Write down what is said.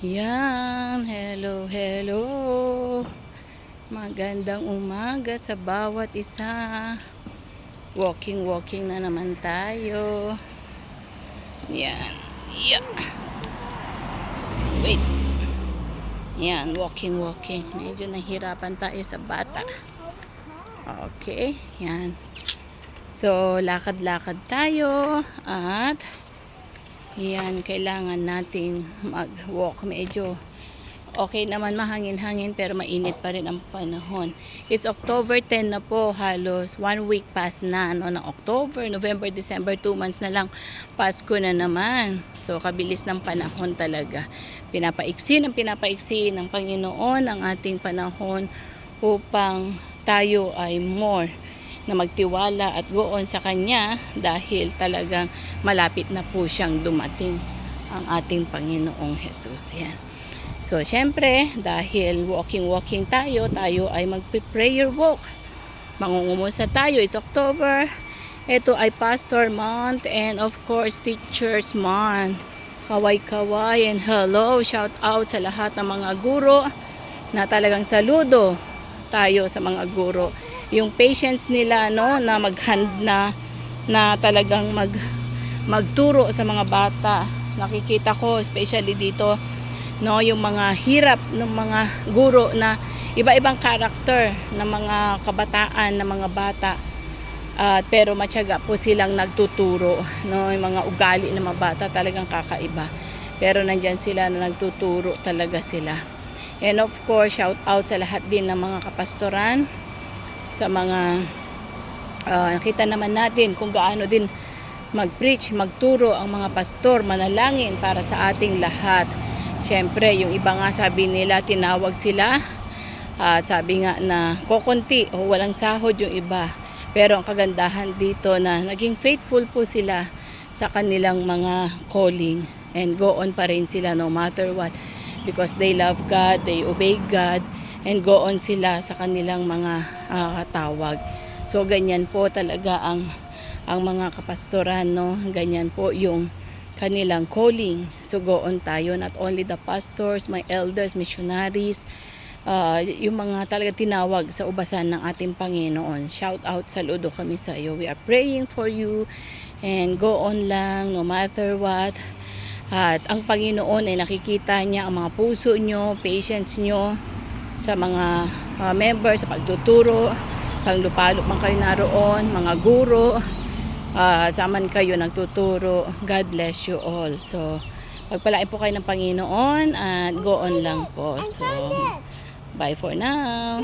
Yan, hello, hello. Magandang umaga sa bawat isa. Walking na naman tayo. Yan. Yeah. Wait. Yan, walking. Medyo nahirapan tayo sa bata. Okay, yan. So, lakad-lakad tayo at yan, kailangan natin mag-walk. Medyo okay naman, mahangin-hangin pero mainit pa rin ang panahon. It's October 10 na po, halos 1 week pass na ng October, November, December, 2 months na lang, Pasko na naman. So kabilis ng panahon talaga. Pinapaiksi ng Panginoon ang ating panahon upang tayo ay more na magtiwala at goon sa Kanya dahil talagang malapit na po siyang dumating ang ating Panginoong Jesus. Yan. So, syempre, dahil walking tayo ay magpe-prayer walk. Mangungumusta tayo. It's October. Ito ay Pastor Month and of course, Teachers Month. Kaway and hello. Shout out sa lahat ng mga guro na talagang saludo tayo sa mga guro. Yung patience nila, no, na na talagang magturo sa mga bata. Nakikita ko, especially dito, no, yung mga hirap ng mga guro na iba-ibang karakter ng mga kabataan, ng mga bata, pero matyaga po silang nagtuturo, no, yung mga ugali ng mga bata talagang kakaiba, pero nandyan sila na nagtuturo talaga sila. And of course, shout out sa lahat din ng mga kapastoran, sa mga nakita naman natin kung gaano din mag-preach, magturo ang mga pastor, manalangin para sa ating lahat. Siyempre, yung iba nga sabi nila, tinawag sila at sabi nga na kokonti o walang sahod yung iba. Pero ang kagandahan dito na naging faithful po sila sa kanilang mga calling and go on pa rin sila no matter what, because they love God, they obey God, and go on sila sa kanilang mga tawag. So ganyan po talaga ang mga kapastoran, no? Ganyan po yung kanilang calling. So go on tayo, not only the pastors, my elders, missionaries, yung mga talaga tinawag sa ubasan ng ating Panginoon. Shout out, saludo kami sa iyo. We are praying for you and go on lang no matter what. At ang Panginoon ay nakikita niya ang mga puso nyo, patience nyo sa mga members, sa pagtuturo, sa lupalop man kayo naroon, mga guro, saman kayo nagtuturo. God bless you all. So, pagpalain po kayo ng Panginoon at go on lang po. So, bye for now.